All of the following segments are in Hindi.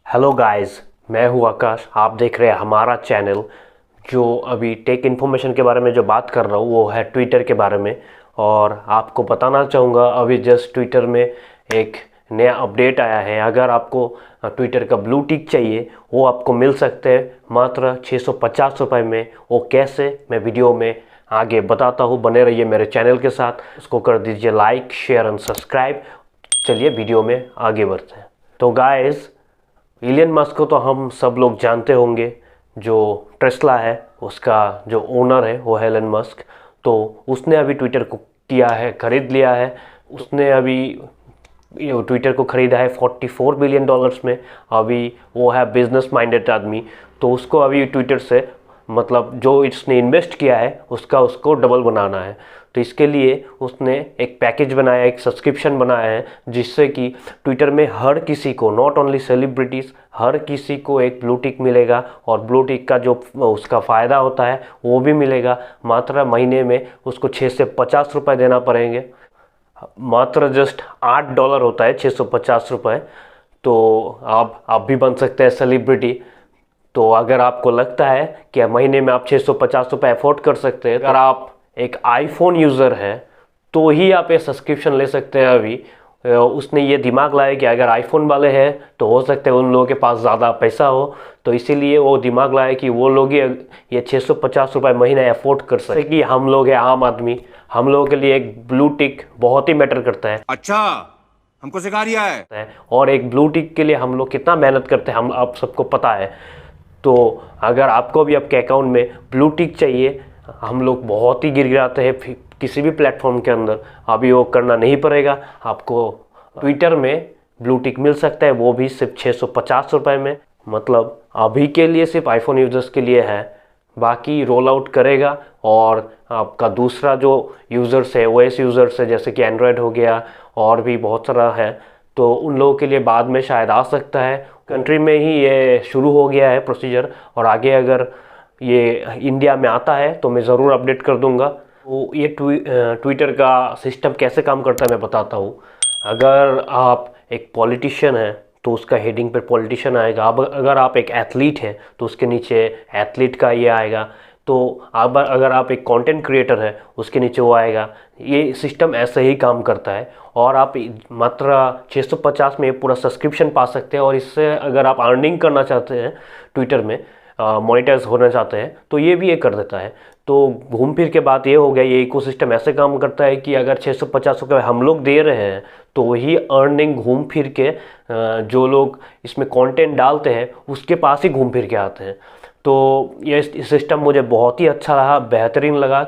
हेलो गाइस, मैं हूँ आकाश। आप देख रहे हैं हमारा चैनल। जो अभी टेक इन्फॉर्मेशन के बारे में जो बात कर रहा हूँ वो है ट्विटर के बारे में। और आपको बताना चाहूँगा, अभी जस्ट ट्विटर में एक नया अपडेट आया है। अगर आपको ट्विटर का ब्लू टिक चाहिए वो आपको मिल सकते हैं मात्र 650 रुपये में। वो कैसे, मैं वीडियो में आगे बताता हूँ। बने रहिए मेरे चैनल के साथ। उसको कर दीजिए लाइक, शेयर एंड सब्सक्राइब। चलिए वीडियो में आगे बढ़ते हैं। तो गाइस, इलियन मस्क को तो हम सब लोग जानते होंगे। जो टेस्ला है उसका जो ओनर है वो है एलन मस्क। तो उसने अभी ट्विटर को किया है, खरीद लिया है। उसने अभी ट्विटर को ख़रीदा है 44 बिलियन डॉलर्स में। अभी वो है बिजनेस माइंडेड आदमी। तो उसको अभी ट्विटर से मतलब जो इसने इन्वेस्ट किया है उसका उसको डबल बनाना है। तो इसके लिए उसने एक पैकेज बनाया, एक सब्सक्रिप्शन बनाया है, जिससे कि ट्विटर में हर किसी को, नॉट ओनली सेलिब्रिटीज़, हर किसी को एक ब्लू टिक मिलेगा। और ब्लू टिक का जो उसका फ़ायदा होता है वो भी मिलेगा। मात्र महीने में उसको 6 से 50 रुपये देना पड़ेंगे। मात्र जस्ट $8 होता है, 650 रुपये। तो आप भी बन सकते हैं सेलिब्रिटी। तो अगर आपको लगता है कि महीने में आप 650 रुपये अफोर्ड कर सकते हैं, अगर आप एक आईफोन यूज़र है तो ही आप ये सब्सक्रिप्शन ले सकते हैं। अभी उसने ये दिमाग लाया कि अगर आईफोन वाले हैं तो हो सकता है उन लोगों के पास ज़्यादा पैसा हो। तो इसीलिए वो दिमाग लाया कि वो लोग ये 650 रुपये महीना अफोर्ड कर सकते कि हम लोग हैं आम आदमी। हम लोगों के लिए एक ब्लू टिक बहुत ही मैटर करता है। अच्छा, हमको सिखा रिया है। और एक ब्लू टिक के लिए हम लोग कितना मेहनत करते हैं हम आप सबको पता है। तो अगर आपको भी आपके अकाउंट में ब्लू टिक चाहिए, हम लोग बहुत ही गिड़गिड़ाते हैं किसी भी प्लेटफॉर्म के अंदर। अभी वो करना नहीं पड़ेगा आपको। ट्विटर में ब्लू टिक मिल सकता है, वो भी सिर्फ 650 रुपये में। मतलब अभी के लिए सिर्फ आईफोन यूज़र्स के लिए है, बाकी रोल आउट करेगा। और आपका दूसरा जो यूज़र्स है, ओएस यूज़र्स है, जैसे कि एंड्रॉयड हो गया और भी बहुत सारा है, तो उन लोगों के लिए बाद में शायद आ सकता है। कंट्री में ही ये शुरू हो गया है प्रोसीजर, और आगे अगर ये इंडिया में आता है तो मैं ज़रूर अपडेट कर दूंगा। तो ये ट्विटर का सिस्टम कैसे काम करता है मैं बताता हूँ। अगर आप एक पॉलिटिशियन हैं तो उसका हेडिंग पर पॉलिटिशियन आएगा। अब अगर आप एक एथलीट हैं तो उसके नीचे एथलीट का ये आएगा। तो अब अगर आप एक कंटेंट क्रिएटर है उसके नीचे वो आएगा। ये सिस्टम ऐसे ही काम करता है। और आप मात्र 650 में पूरा सब्सक्रिप्शन पा सकते हैं। और इससे अगर आप अर्निंग करना चाहते हैं ट्विटर में, मोनेटाइज होना चाहते हैं, तो ये भी ये कर देता है। तो घूम फिर के बात ये हो गया, ये इकोसिस्टम ऐसे काम करता है कि अगर 650 रुपये हम लोग दे रहे हैं तो वही अर्निंग घूम फिर के जो लोग इसमें कंटेंट डालते हैं उसके पास ही घूम फिर के आते हैं। तो ये सिस्टम मुझे बहुत ही अच्छा रहा, बेहतरीन लगा,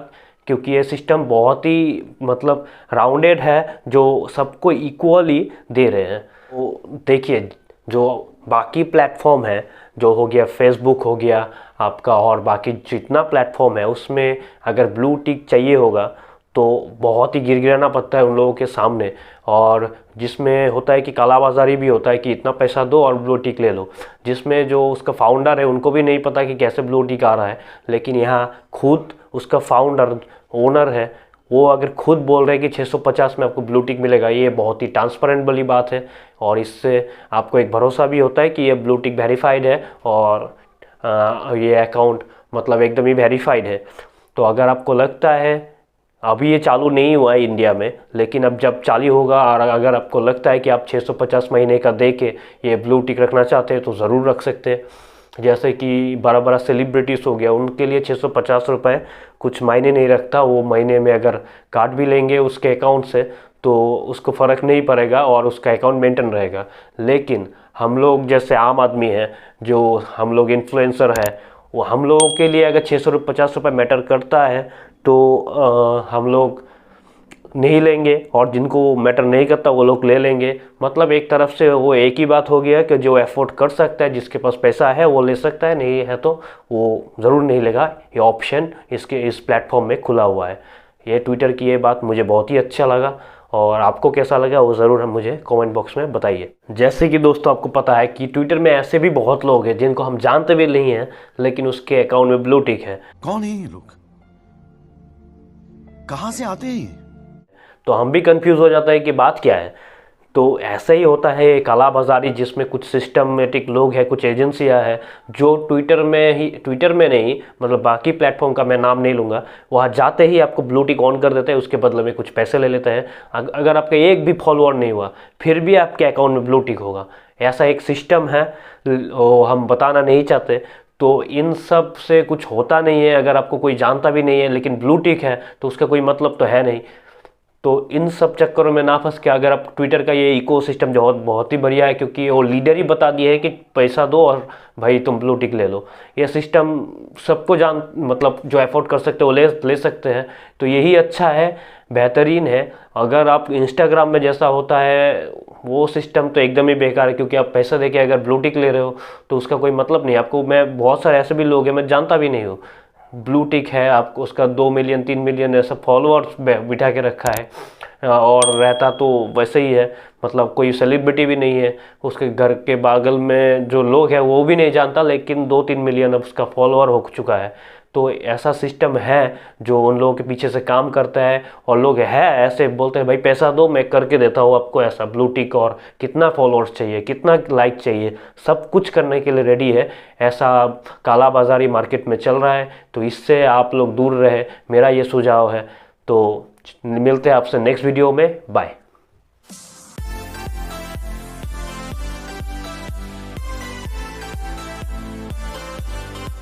क्योंकि ये सिस्टम बहुत ही मतलब राउंडेड है, जो सबको इक्वली दे रहे हैं। तो देखिए, जो बाकी प्लेटफॉर्म है, जो हो गया फेसबुक हो गया आपका, और बाकी जितना प्लेटफॉर्म है उसमें अगर ब्लू टिक चाहिए होगा तो बहुत ही गिड़गिड़ाना पड़ता है उन लोगों के सामने। और जिसमें होता है कि कालाबाजारी भी होता है कि इतना पैसा दो और ब्लू टिक ले लो, जिसमें जो उसका फाउंडर है उनको भी नहीं पता कि कैसे ब्लू टिक आ रहा है। लेकिन यहाँ खुद उसका फाउंडर, ओनर है, वो अगर खुद बोल रहे हैं कि 650 में आपको ब्लू टिक मिलेगा, ये बहुत ही ट्रांसपेरेंट वाली बात है। और इससे आपको एक भरोसा भी होता है कि ये ब्लू टिक वेरीफाइड है और ये अकाउंट मतलब एकदम ही वेरीफाइड है। तो अगर आपको लगता है, अभी ये चालू नहीं हुआ है इंडिया में, लेकिन अब जब चालू होगा, और अगर आपको लगता है कि आप 650 महीने का दे के ये ब्लू टिक रखना चाहते हैं तो ज़रूर रख सकते हैं। जैसे कि बड़ा बड़ा सेलिब्रिटीज़ हो गया, उनके लिए 650 रुपये कुछ मायने नहीं रखता। वो महीने में अगर काट भी लेंगे उसके अकाउंट से तो उसको फ़र्क नहीं पड़ेगा और उसका अकाउंट मेंटेन रहेगा। लेकिन हम लोग जैसे आम आदमी हैं, जो हम लोग इन्फ्लुएंसर हैं, वो हम लोगों के लिए अगर 650 रुपये मैटर करता है तो हम लोग नहीं लेंगे, और जिनको मैटर नहीं करता वो लोग ले लेंगे। मतलब एक तरफ से वो एक ही बात हो गया कि जो अफोर्ड कर सकता है, जिसके पास पैसा है वो ले सकता है, नहीं है तो वो ज़रूर नहीं लेगा। ये ऑप्शन इस प्लेटफॉर्म में खुला हुआ है। ये ट्विटर की ये बात मुझे बहुत ही अच्छा लगा। और आपको कैसा लगा वो ज़रूर हम मुझे कमेंट बॉक्स में बताइए। जैसे कि दोस्तों आपको पता है कि ट्विटर में ऐसे भी बहुत लोग हैं जिनको हम जानते भी नहीं हैं, लेकिन उसके अकाउंट में ब्लू टिक है। कौन है ये लोग? कहां से आते हैं ये? तो हम भी कंफ्यूज हो जाता है कि बात क्या है। तो ऐसा ही होता है ये काला बाजारी, जिसमें कुछ सिस्टमेटिक लोग हैं, कुछ एजेंसियां हैं जो ट्विटर में नहीं, मतलब बाकी प्लेटफॉर्म का मैं नाम नहीं लूँगा, वहाँ जाते ही आपको ब्लू टिक ऑन कर देते हैं, उसके बदले में कुछ पैसे ले लेते हैं। अगर आपका एक भी फॉलोअर नहीं हुआ फिर भी आपके अकाउंट में ब्लू टिक होगा। ऐसा एक सिस्टम है, वो हम बताना नहीं चाहते। तो इन सब से कुछ होता नहीं है। अगर आपको कोई जानता भी नहीं है लेकिन ब्लू टिक है तो उसका कोई मतलब तो है नहीं। तो इन सब चक्करों में ना फंस के, अगर आप ट्विटर का ये इकोसिस्टम जो बहुत ही बढ़िया है, क्योंकि वो लीडर ही बता दिए है कि पैसा दो और भाई तुम ब्लू टिक ले लो। ये सिस्टम सबको मतलब जो अफोर्ड कर सकते हैं वो ले सकते हैं। तो यही अच्छा है, बेहतरीन है। अगर आप इंस्टाग्राम में जैसा होता है वो सिस्टम तो एकदम ही बेकार है, क्योंकि आप पैसा देके अगर ब्लू टिक ले रहे हो तो उसका कोई मतलब नहीं। आपको, मैं बहुत सारे ऐसे भी लोग हैं मैं जानता भी नहीं हूँ, ब्लू टिक है, आपको उसका 2 मिलियन 3 मिलियन ऐसा फॉलोअर्स बिठा के रखा है, और रहता तो वैसे ही है, मतलब कोई सेलिब्रिटी भी नहीं है, उसके घर के बगल में जो लोग हैं वो भी नहीं जानता, लेकिन 2-3 मिलियन अब उसका फॉलोअर हो चुका है। तो ऐसा सिस्टम है जो उन लोगों के पीछे से काम करता है, और लोग है ऐसे बोलते हैं भाई पैसा दो मैं करके देता हूँ आपको ऐसा ब्लू टिक, और कितना फॉलोअर्स चाहिए, कितना लाइक चाहिए, सब कुछ करने के लिए रेडी है। ऐसा काला बाजारी मार्केट में चल रहा है, तो इससे आप लोग दूर रहे, मेरा ये सुझाव है। तो मिलते हैं आपसे नेक्स्ट वीडियो में, बाय।